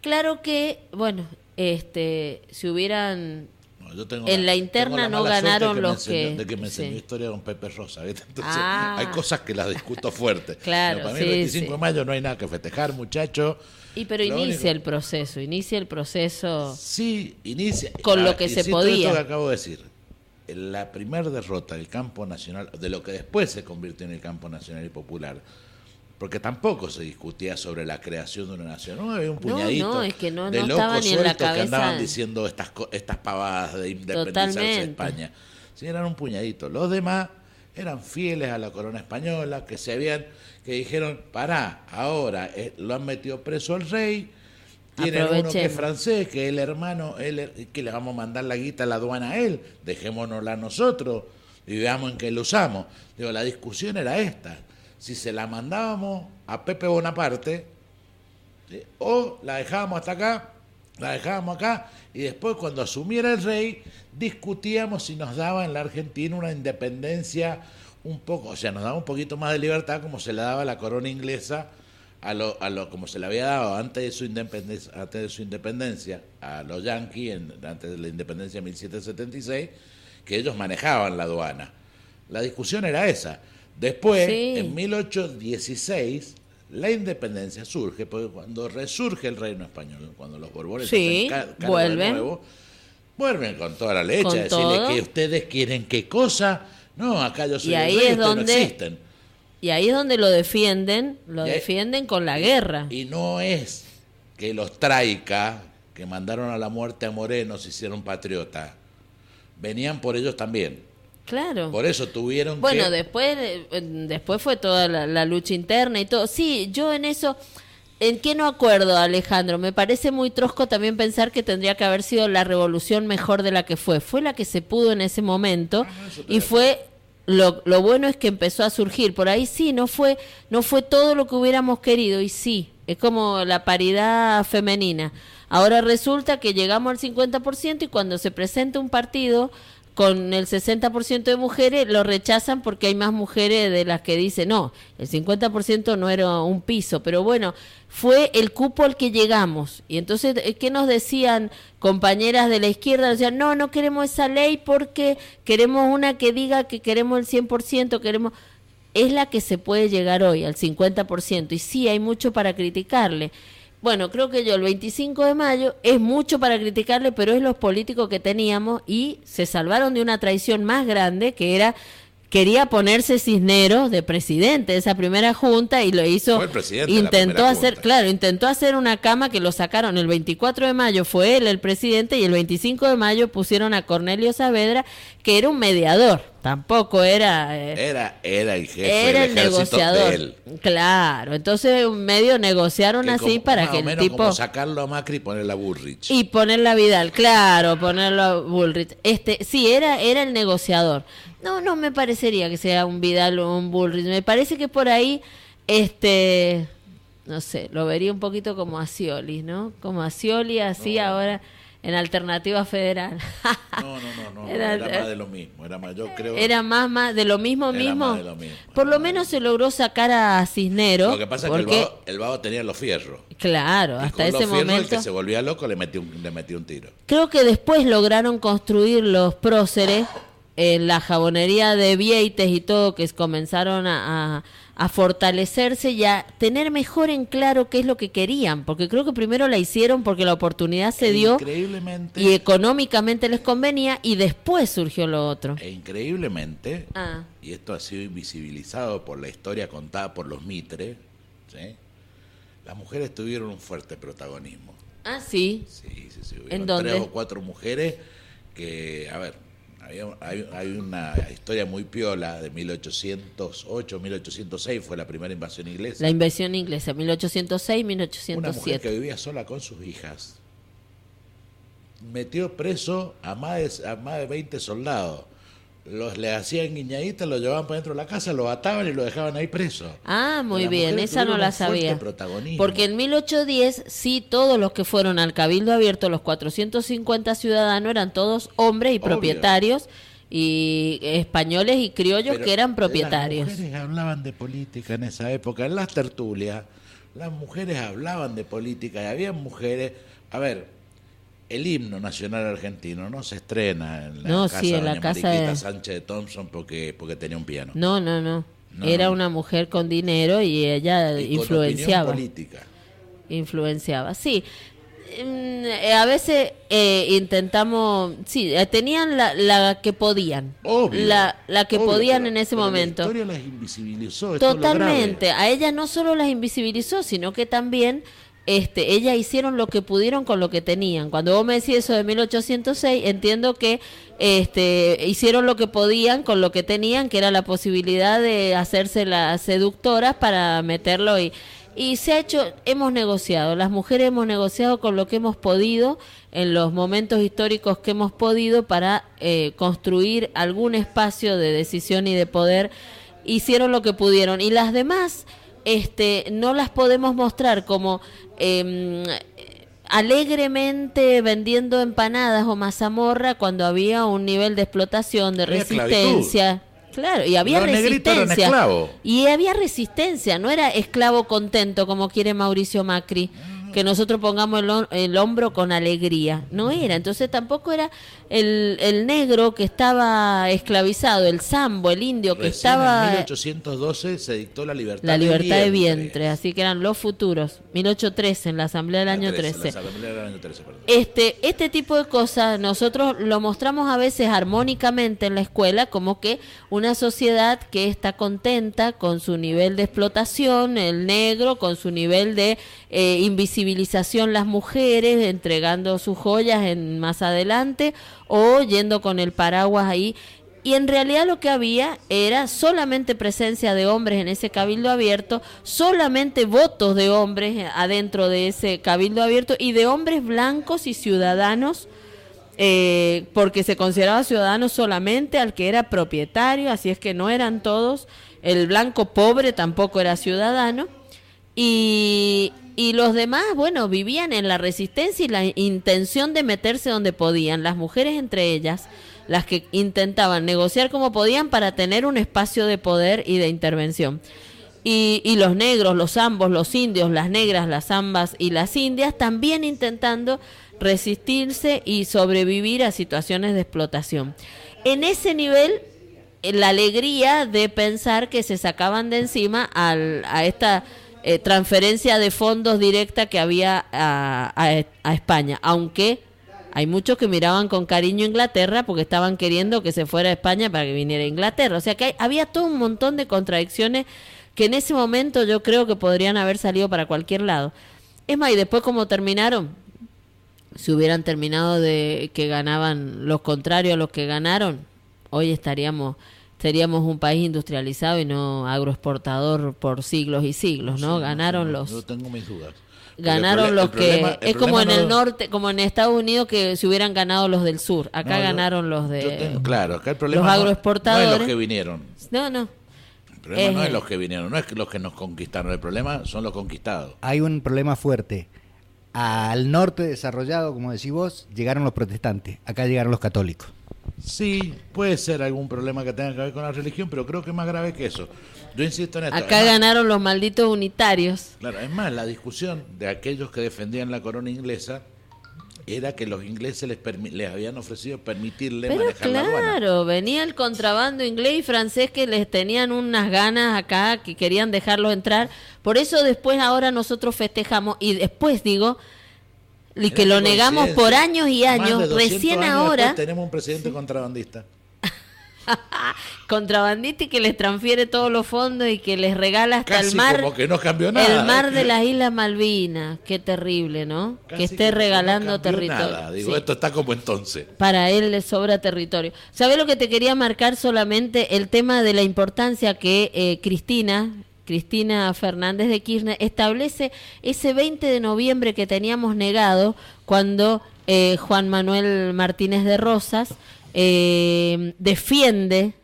Claro que, bueno, si hubieran... No, yo tengo en la interna no ganaron los de que me enseñó sí. historia con Pepe Rosa, ¿viste? Entonces hay cosas que las discuto fuerte. Claro, pero para mí el 25 de mayo no hay nada que festejar, muchachos. Pero inicia el proceso. Sí, inicia. Con lo que se podía. Esto que acabo de decir. La primera derrota del campo nacional, de lo que después se convirtió en el campo nacional y popular, porque tampoco se discutía sobre la creación de una nación. No había un puñadito es que no de estaba locos ni en la sueltos que andaban cabeza. diciendo estas pavadas de independizarse de España. Sí, eran un puñadito. Los demás eran fieles a la corona española, que dijeron, pará, ahora lo han metido preso al rey, tienen uno que es francés, que es el hermano, que le vamos a mandar la guita a la aduana a él, dejémonosla nosotros y veamos en qué lo usamos. Digo, la discusión era esta, si se la mandábamos a Pepe Bonaparte, ¿sí? O la dejábamos hasta acá, la dejábamos acá, y después cuando asumiera el rey, discutíamos si nos daba en la Argentina una independencia un poco, o sea, nos daba un poquito más de libertad como se le daba a la corona inglesa, como se le había dado antes de su independencia a los yanquis, antes de la independencia de 1776, que ellos manejaban la aduana. La discusión era esa. Después, en 1816, la independencia surge, porque cuando resurge el reino español, cuando los Borbones vuelven de nuevo, vuelven con toda la leche a decirle que ustedes quieren qué cosa. No, acá yo soy el rey, ustedes no existen. Y ahí es donde lo defienden con la guerra. Y no es que los traica, que mandaron a la muerte a Moreno, se hicieron patriotas. Venían por ellos también. Claro. Por eso tuvieron después fue toda la lucha interna y todo. Sí, yo en eso... ¿En qué no acuerdo, Alejandro? Me parece muy trosco también pensar que tendría que haber sido la revolución mejor de la que fue. Fue la que se pudo en ese momento y fue... Lo bueno es que empezó a surgir. Por ahí sí, no fue todo lo que hubiéramos querido. Y sí, es como la paridad femenina. Ahora resulta que llegamos al 50% y cuando se presenta un partido con el 60% de mujeres, lo rechazan porque hay más mujeres de las que dicen, no, el 50% no era un piso, pero bueno, fue el cupo al que llegamos. Y entonces, ¿qué nos decían compañeras de la izquierda? Decían, no queremos esa ley porque queremos una que diga que queremos el 100%, queremos... Es la que se puede llegar hoy, al 50%, y sí, hay mucho para criticarle. Bueno, creo que el 25 de mayo es mucho para criticarle, pero es los políticos que teníamos y se salvaron de una traición más grande que era, quería ponerse Cisneros de presidente de esa primera junta y lo hizo, fue el presidente intentó hacer, junta. Claro, intentó hacer una cama que lo sacaron el 24 de mayo, fue él el presidente y el 25 de mayo pusieron a Cornelio Saavedra, que era un mediador. Tampoco era... Era el jefe era del el ejército negociador. de él. Claro, entonces medio negociaron así para que el tipo... como sacarlo a Macri y ponerlo a Bullrich. Y ponerlo a Vidal, claro, ponerlo a Bullrich. Sí, era el negociador. No me parecería que sea un Vidal o un Bullrich. Me parece que por ahí, no sé, lo vería un poquito como a Scioli, ¿no? Como a Scioli así ahora... En Alternativa Federal. No. Era más de lo mismo. Era más de lo mismo. Más de lo mismo. Por lo menos se logró sacar a Cisneros. Lo que pasa es que el vago tenía los fierros. Claro, y hasta ese momento. El que se volvía loco le metió un tiro. Creo que después lograron construir los próceres en la jabonería de Vieites y todo, que comenzaron a fortalecerse y a tener mejor en claro qué es lo que querían, porque creo que primero la hicieron porque la oportunidad se dio y económicamente les convenía y después surgió lo otro. Increíblemente, y esto ha sido invisibilizado por la historia contada por los Mitre, ¿sí? Las mujeres tuvieron un fuerte protagonismo. Ah, sí. Sí. ¿En Hubieron dónde? 3 o 4 mujeres que, a ver, hay una historia muy piola de 1808, 1806 fue la primera invasión inglesa. La invasión inglesa, 1806, Una mujer 1807. que vivía sola con sus hijas metió preso a más de 20 soldados. Le hacían guiñaditas, lo llevaban para dentro de la casa, lo ataban y lo dejaban ahí preso. Ah, muy Las bien, mujeres esa no tuvieron la un fuerte sabía. protagonismo. Porque en 1810, sí, todos los que fueron al Cabildo Abierto, los 450 ciudadanos, eran todos hombres y Obvio. propietarios, y españoles y criollos Pero que eran propietarios. Las mujeres hablaban de política en esa época, en las tertulias, las mujeres hablaban de política y había mujeres, a ver, el himno nacional argentino no se estrena en la No, casa sí, de en la doña casa Mariquita de- Sánchez de Thompson porque tenía un piano. No. No. Era una mujer con dinero y ella Y con influenciaba. opinión política. Influenciaba, sí. A veces intentamos, sí, tenían la que podían. Obvio. La que Obvio, podían pero- en ese pero momento. La historia las invisibilizó. Esto es lo grave. Totalmente. A ella no solo las invisibilizó, sino que también ellas hicieron lo que pudieron con lo que tenían. Cuando vos me decís eso de 1806, entiendo que hicieron lo que podían con lo que tenían, que era la posibilidad de hacerse las seductoras para meterlo y se ha hecho, hemos negociado, las mujeres hemos negociado con lo que hemos podido en los momentos históricos que hemos podido para construir algún espacio de decisión y de poder. Hicieron lo que pudieron y las demás no las podemos mostrar como alegremente vendiendo empanadas o mazamorra cuando había un nivel de explotación, de Había resistencia. Claro, y había Los negritos eran resistencia. esclavos. Y había resistencia, no era esclavo contento como quiere Mauricio Macri, que nosotros pongamos el hombro con alegría. No era, entonces tampoco era el negro que estaba esclavizado, el sambo, el indio que Recién estaba... en 1812 se dictó la libertad La libertad de vientre. vientre, así que eran los futuros, 1813, en la asamblea del año 13. La asamblea del año 13, perdón. Este tipo de cosas nosotros lo mostramos a veces armónicamente en la escuela como que una sociedad que está contenta con su nivel de explotación, el negro con su nivel de invisibilización, las mujeres entregando sus joyas más adelante o yendo con el paraguas ahí. Y en realidad lo que había era solamente presencia de hombres en ese cabildo abierto, solamente votos de hombres adentro de ese cabildo abierto y de hombres blancos y ciudadanos, porque se consideraba ciudadano solamente al que era propietario, así es que no eran todos. El blanco pobre tampoco era ciudadano. Y los demás, bueno, vivían en la resistencia y la intención de meterse donde podían. Las mujeres entre ellas, las que intentaban negociar como podían para tener un espacio de poder y de intervención. Y los negros, los zambos, los indios, las negras, las zambas y las indias también intentando resistirse y sobrevivir a situaciones de explotación. En ese nivel, la alegría de pensar que se sacaban de encima a esta transferencia de fondos directa que había a España, aunque hay muchos que miraban con cariño a Inglaterra porque estaban queriendo que se fuera a España para que viniera a Inglaterra. O sea que había todo un montón de contradicciones que en ese momento yo creo que podrían haber salido para cualquier lado. Es más, y después como terminaron, si hubieran terminado de que ganaban los contrarios a los que ganaron, hoy seríamos un país industrializado y no agroexportador por siglos y siglos, ¿no? Ganaron los... Yo tengo mis dudas. Ganaron los que... Es como en el no- norte, como en Estados Unidos que se hubieran ganado los del sur. Acá no, ganaron los de... claro, acá el problema los no es agroexportadores. los que vinieron. No. El problema no es los que vinieron, no es los que nos conquistaron. El problema son los conquistados. Hay un problema fuerte. Al norte desarrollado, como decís vos, llegaron los protestantes. Acá llegaron los católicos. Sí, puede ser algún problema que tenga que ver con la religión, pero creo que es más grave que eso. Yo insisto en esto. Acá Es más, ganaron los malditos unitarios. claro, es más, la discusión de aquellos que defendían la corona inglesa era que los ingleses les habían ofrecido permitirle Pero manejar la aduana. claro, venía el contrabando inglés y francés que les tenían unas ganas acá, que querían dejarlos entrar. Por eso después ahora nosotros festejamos, y después digo, y que Mirá lo qué negamos coincidencia. por años y Más años, de 200 recién años ahora... después tenemos un presidente contrabandista. Contrabandista y que les transfiere todos los fondos y que les regala hasta Casi el mar. como que no cambió nada. El mar de las Islas Malvinas. Qué terrible, ¿no? Casi que esté regalando no cambió territorio. Nada. Digo, Sí. esto está como entonces. Para él le sobra territorio. ¿Sabés lo que te quería marcar solamente? El tema de la importancia que Cristina Fernández de Kirchner establece ese 20 de noviembre que teníamos negado cuando Juan Manuel Martínez de Rosas defiende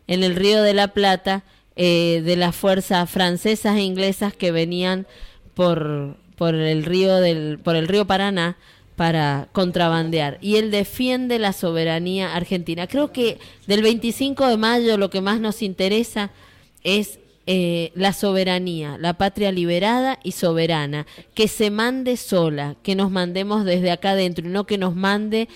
en el Río de la Plata de las fuerzas francesas e inglesas que venían por el río Paraná para contrabandear, y él defiende la soberanía argentina. Creo que del 25 de mayo lo que más nos interesa es la soberanía, la patria liberada y soberana, que se mande sola, que nos mandemos desde acá adentro y no que nos mande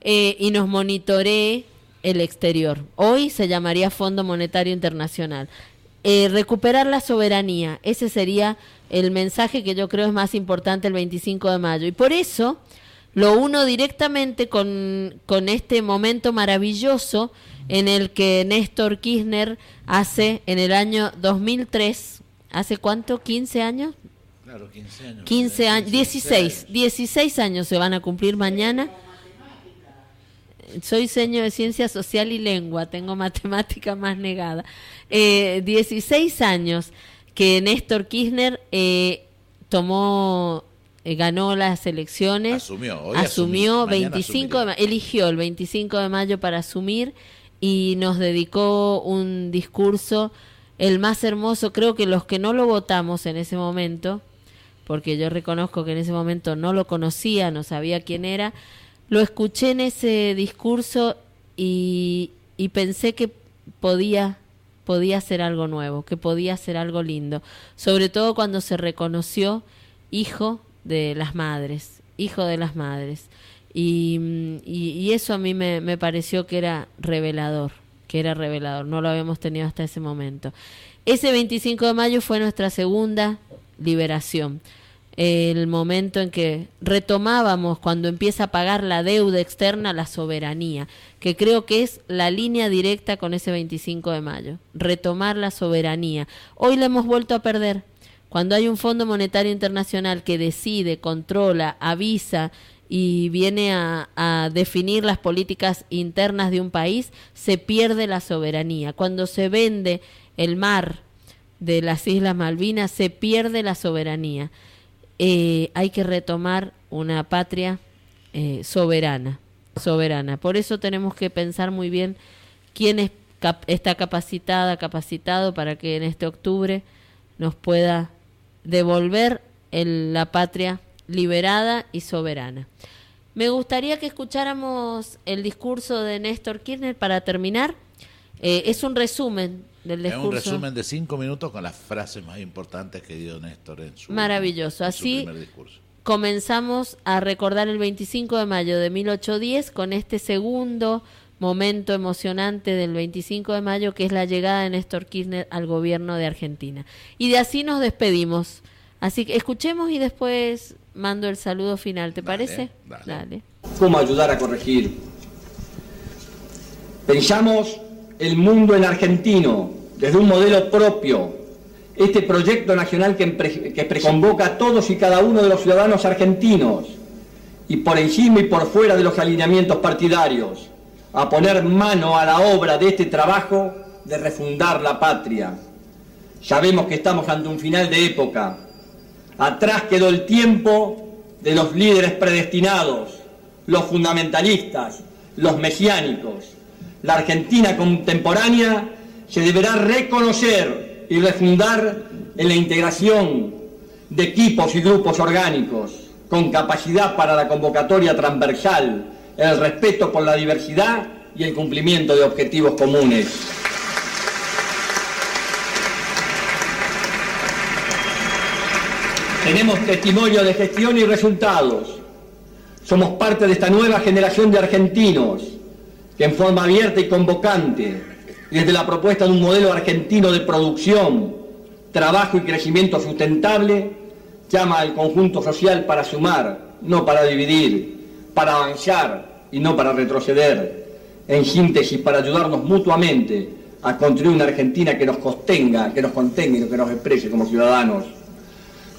y nos monitoree el exterior. Hoy se llamaría Fondo Monetario Internacional. Recuperar la soberanía, ese sería el mensaje que yo creo es más importante el 25 de mayo. Y por eso lo uno directamente con este momento maravilloso en el que Néstor Kirchner hace en el año 2003, ¿hace cuánto? ¿15 años? Claro, 15 años. 15 años, 16 años se van a cumplir mañana. Soy seño de Ciencia Social y Lengua, tengo matemática más negada. 16 años que Néstor Kirchner ganó las elecciones, asumió 25 de mayo, eligió el 25 de mayo para asumir y nos dedicó un discurso, el más hermoso. Creo que los que no lo votamos en ese momento, porque yo reconozco que en ese momento no lo conocía, no sabía quién era, lo escuché en ese discurso y pensé que podía ser algo nuevo, que podía ser algo lindo, sobre todo cuando se reconoció hijo de las madres. Y eso a mí me pareció que era revelador, no lo habíamos tenido hasta ese momento. Ese 25 de mayo fue nuestra segunda liberación, el momento en que retomábamos, cuando empieza a pagar la deuda externa, la soberanía, que creo que es la línea directa con ese 25 de mayo, retomar la soberanía. Hoy la hemos vuelto a perder. Cuando hay un Fondo Monetario Internacional que decide, controla, avisa y viene a definir las políticas internas de un país, se pierde la soberanía. Cuando se vende el mar de las Islas Malvinas, se pierde la soberanía. Hay que retomar una patria soberana. Por eso tenemos que pensar muy bien quién está capacitado para que en este octubre nos pueda devolver la patria liberada y soberana. Me gustaría que escucháramos el discurso de Néstor Kirchner para terminar. Es un resumen del discurso. Es un resumen de 5 minutos con las frases más importantes que dio Néstor en su maravilloso. Así primer discurso. Comenzamos a recordar el 25 de mayo de 1810 con este segundo momento emocionante del 25 de mayo, que es la llegada de Néstor Kirchner al gobierno de Argentina. Y de así nos despedimos. Así que escuchemos y después mando el saludo final, ¿te parece? Dale. ¿Cómo ayudar a corregir? Pensamos el mundo en argentino, desde un modelo propio. Este proyecto nacional que convoca a todos y cada uno de los ciudadanos argentinos, y por encima y por fuera de los alineamientos partidarios, a poner mano a la obra de este trabajo de refundar la patria. Sabemos que estamos ante un final de época. Atrás quedó el tiempo de los líderes predestinados, los fundamentalistas, los mesiánicos. La Argentina contemporánea se deberá reconocer y refundar en la integración de equipos y grupos orgánicos, con capacidad para la convocatoria transversal, el respeto por la diversidad y el cumplimiento de objetivos comunes. Tenemos testimonio de gestión y resultados. Somos parte de esta nueva generación de argentinos que en forma abierta y convocante, desde la propuesta de un modelo argentino de producción, trabajo y crecimiento sustentable, llama al conjunto social para sumar, no para dividir, para avanzar y no para retroceder. en síntesis, para ayudarnos mutuamente a construir una Argentina que nos contenga y que nos exprese como ciudadanos.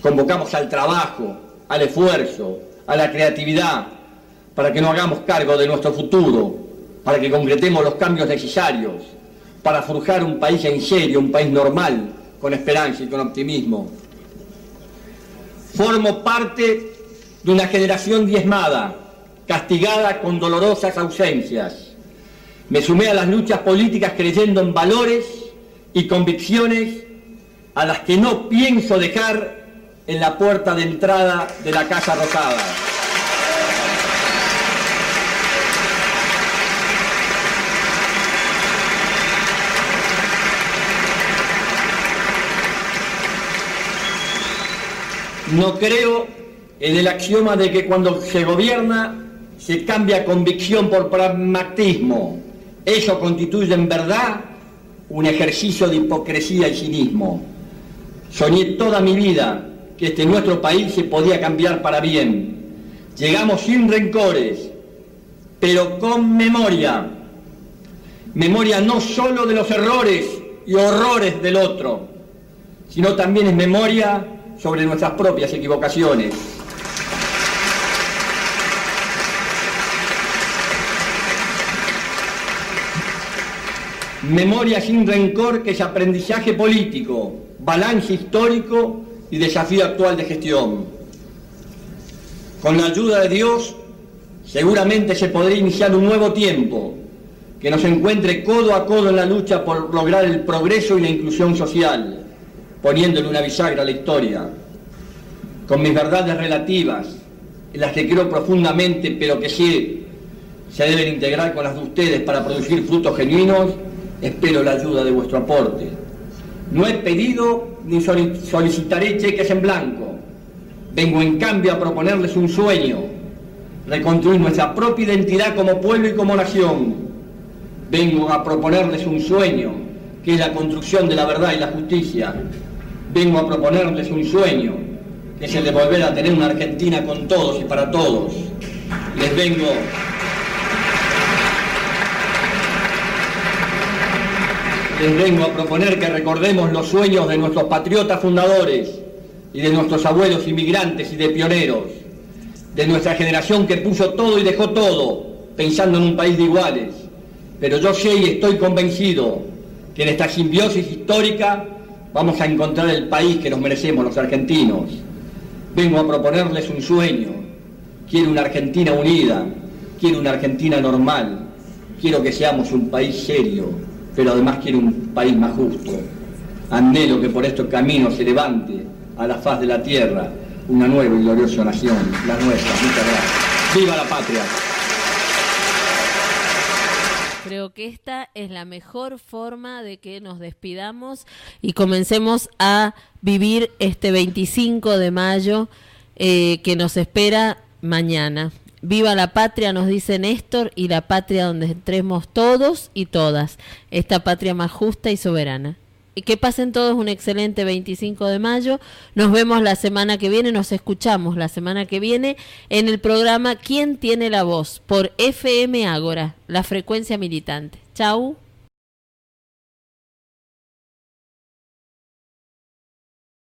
Convocamos al trabajo, al esfuerzo, a la creatividad, para que nos hagamos cargo de nuestro futuro, para que concretemos los cambios necesarios, para forjar un país en serio, un país normal, con esperanza y con optimismo. Formo parte de una generación diezmada, castigada con dolorosas ausencias. Me sumé a las luchas políticas creyendo en valores y convicciones a las que no pienso dejar en la puerta de entrada de la Casa Rosada. No creo en el axioma de que cuando se gobierna se cambia convicción por pragmatismo. Eso constituye en verdad un ejercicio de hipocresía y cinismo. Soñé toda mi vida que nuestro país se podía cambiar para bien. Llegamos sin rencores, pero con memoria. Memoria no solo de los errores y horrores del otro, sino también es memoria sobre nuestras propias equivocaciones. Memoria sin rencor, que es aprendizaje político, balance histórico y desafío actual de gestión. Con la ayuda de Dios, seguramente se podrá iniciar un nuevo tiempo que nos encuentre codo a codo en la lucha por lograr el progreso y la inclusión social, poniéndole una bisagra a la historia. Con mis verdades relativas, en las que creo profundamente, pero que sí se deben integrar con las de ustedes para producir frutos genuinos, espero la ayuda de vuestro aporte. No he pedido ni solicitaré cheques en blanco. Vengo en cambio a proponerles un sueño: reconstruir nuestra propia identidad como pueblo y como nación. Vengo a proponerles un sueño, que es la construcción de la verdad y la justicia. Vengo a proponerles un sueño, que es el de volver a tener una Argentina con todos y para todos. Les vengo a proponer que recordemos los sueños de nuestros patriotas fundadores y de nuestros abuelos inmigrantes y de pioneros, de nuestra generación que puso todo y dejó todo, pensando en un país de iguales. Pero yo sé y estoy convencido que en esta simbiosis histórica vamos a encontrar el país que nos merecemos los argentinos. Vengo a proponerles un sueño. Quiero una Argentina unida, quiero una Argentina normal, quiero que seamos un país serio, pero además quiero un país más justo. Anhelo que por estos caminos se levante a la faz de la tierra una nueva y gloriosa nación, la nuestra. Muchas gracias. ¡Viva la patria! Creo que esta es la mejor forma de que nos despidamos y comencemos a vivir este 25 de mayo que nos espera mañana. Viva la patria, nos dice Néstor, y la patria donde entremos todos y todas, esta patria más justa y soberana. Y que pasen todos un excelente 25 de mayo. Nos vemos la semana que viene, nos escuchamos la semana que viene en el programa ¿Quién tiene la voz? Por FM Ágora, la frecuencia militante. Chau.